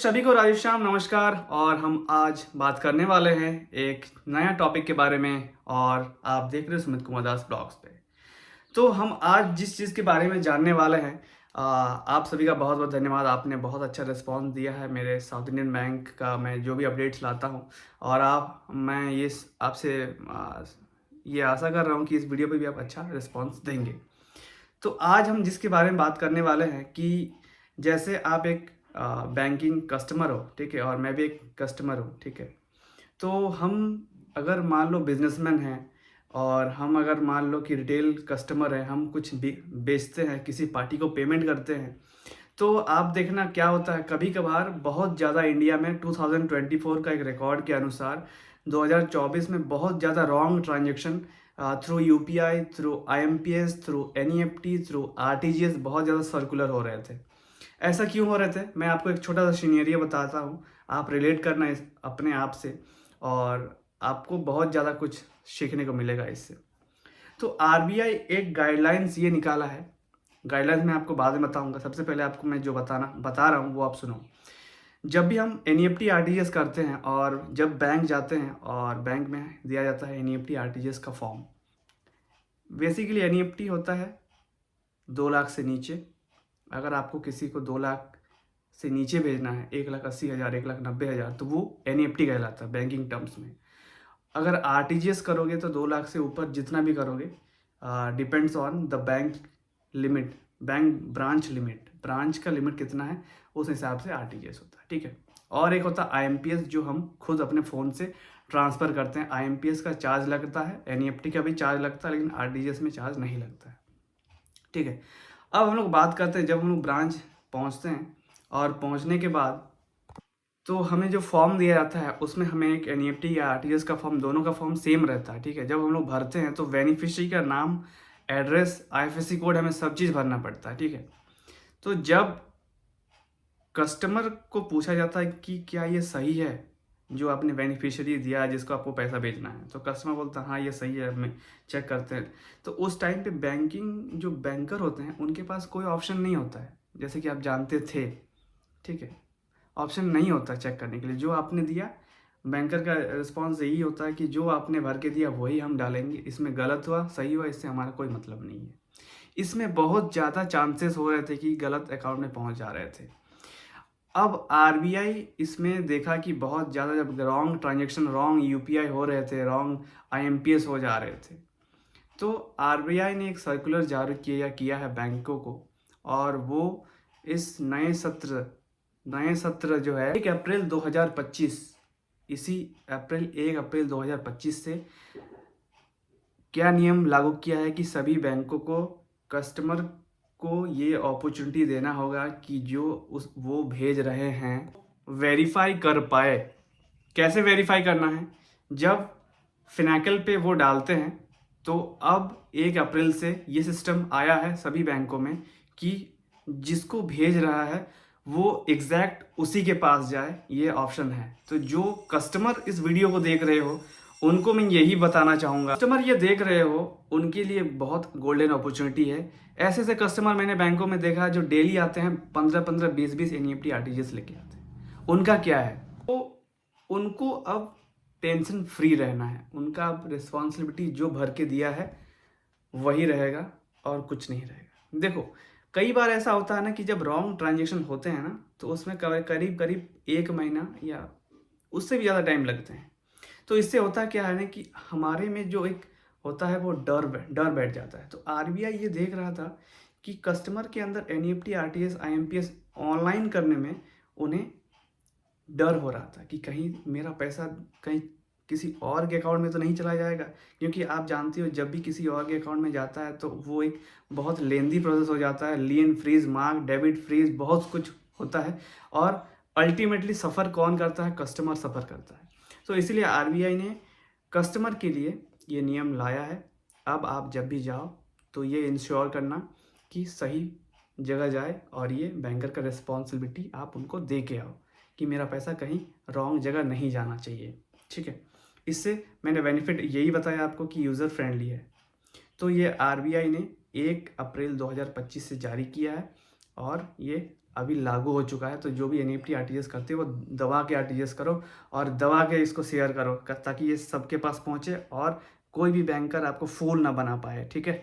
सभी को राजेश श्याम नमस्कार। और हम आज बात करने वाले हैं एक नया टॉपिक के बारे में। और आप देख रहे हो सुमित कुमार दास ब्लॉग्स पे। तो हम आज जिस चीज़ के बारे में जानने वाले हैं, आप सभी का बहुत बहुत धन्यवाद। आपने बहुत अच्छा रिस्पांस दिया है मेरे साउथ इंडियन बैंक का मैं जो भी अपडेट्स लाता हूँ। और मैं ये आपसे ये आशा कर रहा हूँ कि इस वीडियो पे भी आप अच्छा रिस्पांस देंगे। तो आज हम जिसके बारे में बात करने वाले हैं कि जैसे आप एक बैंकिंग कस्टमर हो, ठीक है, और मैं भी एक कस्टमर हूँ, ठीक है। तो हम अगर मान लो बिजनेसमैन हैं और हम अगर मान लो कि रिटेल कस्टमर हैं, हम कुछ बेचते हैं, किसी पार्टी को पेमेंट करते हैं, तो आप देखना क्या होता है। कभी कभार बहुत ज़्यादा इंडिया में 2024 का एक रिकॉर्ड के अनुसार 2024 में बहुत ज़्यादा wrong transaction through UPI, through IMPS, through NEFT, through RTGS बहुत ज़्यादा सर्कुलर हो रहे थे। ऐसा क्यों हो रहे थे, मैं आपको एक छोटा सा सिनेरियो बताता हूँ। आप रिलेट करना इस अपने आप से और आपको बहुत ज़्यादा कुछ सीखने को मिलेगा इससे। तो आरबीआई एक गाइडलाइंस ये निकाला है। गाइडलाइंस मैं आपको बाद में बताऊंगा। सबसे पहले आपको मैं जो बता रहा हूँ वो आप सुनो। जब भी हम एनईएफटी आरटीजीएस करते हैं और जब बैंक जाते हैं और बैंक में दिया जाता है एनईएफटी आरटीजीएस का फॉर्म। बेसिकली एनईएफटी होता है 2 लाख से नीचे। अगर आपको किसी को 2 लाख से नीचे भेजना है, 1,80,000, 1,90,000, तो वो एनईएफटी कहलाता है बैंकिंग टर्म्स में। अगर आरटीजीएस करोगे तो 2 लाख से ऊपर जितना भी करोगे, depends on the bank limit, bank branch limit, branch का लिमिट कितना है उस हिसाब से आरटीजीएस होता है, ठीक है। और एक होता है आईएमपीएस, जो हम खुद अपने फ़ोन से ट्रांसफ़र करते हैं। आईएमपीएस का चार्ज लगता है, एनईएफटी का भी चार्ज लगता है, लेकिन आरटीजीएस में चार्ज नहीं लगता है, ठीक है। अब हम लोग बात करते हैं जब हम लोग ब्रांच पहुंचते हैं और पहुंचने के बाद तो हमें जो फॉर्म दिया जाता है उसमें हमें एक एनईएफटी या आरटीजीएस का फॉर्म, दोनों का फॉर्म सेम रहता है, ठीक है। जब हम लोग भरते हैं तो बेनिफिशियरी का नाम, एड्रेस, आईएफएससी कोड, हमें सब चीज़ भरना पड़ता है, ठीक है। तो जब कस्टमर को पूछा जाता है कि क्या ये सही है जो आपने बेनिफिशियरी दिया है जिसको आपको पैसा भेजना है, तो कस्टमर बोलता है हाँ ये सही है, हमें चेक करते हैं। तो उस टाइम पे बैंकिंग जो बैंकर होते हैं उनके पास कोई ऑप्शन नहीं होता है, जैसे कि आप जानते थे, ठीक है। ऑप्शन नहीं होता चेक करने के लिए। जो आपने दिया, बैंकर का रिस्पॉन्स यही होता है कि जो आपने भर के दिया वही हम डालेंगे, इसमें गलत हुआ सही हुआ इससे हमारा कोई मतलब नहीं है। इसमें बहुत ज़्यादा चांसेस हो रहे थे कि गलत अकाउंट में पहुंच जा रहे थे। अब आरबीआई इसमें देखा कि बहुत ज़्यादा जब रॉन्ग ट्रांजेक्शन, रॉन्ग यूपीआई हो रहे थे, रॉन्ग आईएमपीएस हो जा रहे थे, तो आरबीआई ने एक सर्कुलर जारी किया है बैंकों को। और वो इस नए सत्र जो है 1 अप्रैल 2025, इसी 1 अप्रैल 2025 से क्या नियम लागू किया है कि सभी बैंकों को कस्टमर को ये अपॉर्चुनिटी देना होगा कि जो वो भेज रहे हैं वेरीफाई कर पाए। कैसे वेरीफाई करना है, जब फिनैकल पे वो डालते हैं तो अब 1 अप्रैल से ये सिस्टम आया है सभी बैंकों में कि जिसको भेज रहा है वो एग्जैक्ट उसी के पास जाए, ये ऑप्शन है। तो जो कस्टमर इस वीडियो को देख रहे हो उनको मैं यही बताना चाहूँगा, कस्टमर ये देख रहे हो उनके लिए बहुत गोल्डन अपॉर्चुनिटी है। ऐसे ऐसे कस्टमर मैंने बैंकों में देखा है जो डेली आते हैं, 15-15, 20-20 एनईएफटी आरटीजीएस लेके आते हैं। उनका क्या है, तो उनको अब टेंशन फ्री रहना है। उनका अब रिस्पॉन्सिबिलिटी जो भर के दिया है वही रहेगा और कुछ नहीं रहेगा। देखो कई बार ऐसा होता है ना कि जब रॉन्ग ट्रांजेक्शन होते हैं ना तो उसमें करीब करीब 1 महीना या उससे भी ज़्यादा टाइम लगते हैं। तो इससे होता क्या है ना कि हमारे में जो एक होता है वो डर बैठ जाता है। तो आरबीआई ये देख रहा था कि कस्टमर के अंदर एनईएफटी, आरटीजीएस, आईएमपीएस ऑनलाइन करने में उन्हें डर हो रहा था कि कहीं मेरा पैसा कहीं किसी और के अकाउंट में तो नहीं चला जाएगा। क्योंकि आप जानते हो जब भी किसी और के अकाउंट में जाता है तो वो एक बहुत लेंदी प्रोसेस हो जाता है। लियन फ्रीज, मार्क, डेबिट फ्रीज, बहुत कुछ होता है। और अल्टीमेटली सफ़र कौन करता है, कस्टमर सफ़र करता है। तो इसीलिए आरबीआई ने कस्टमर के लिए ये नियम लाया है। अब आप जब भी जाओ तो ये इंश्योर करना कि सही जगह जाए और ये बैंकर का रिस्पॉन्सिबिलिटी आप उनको दे के आओ कि मेरा पैसा कहीं रॉन्ग जगह नहीं जाना चाहिए, ठीक है। इससे मैंने बेनिफिट यही बताया आपको कि यूज़र फ्रेंडली है। तो ये आरबीआई ने 1 अप्रैल 2025 से जारी किया है और ये अभी लागू हो चुका है। तो जो भी एनईएफटी आरटीजीएस करते हो वो दबा के आरटीजीएस करो और दबा के इसको शेयर करो ताकि ये सबके पास पहुंचे और कोई भी बैंकर आपको फूल ना बना पाए। ठीक है।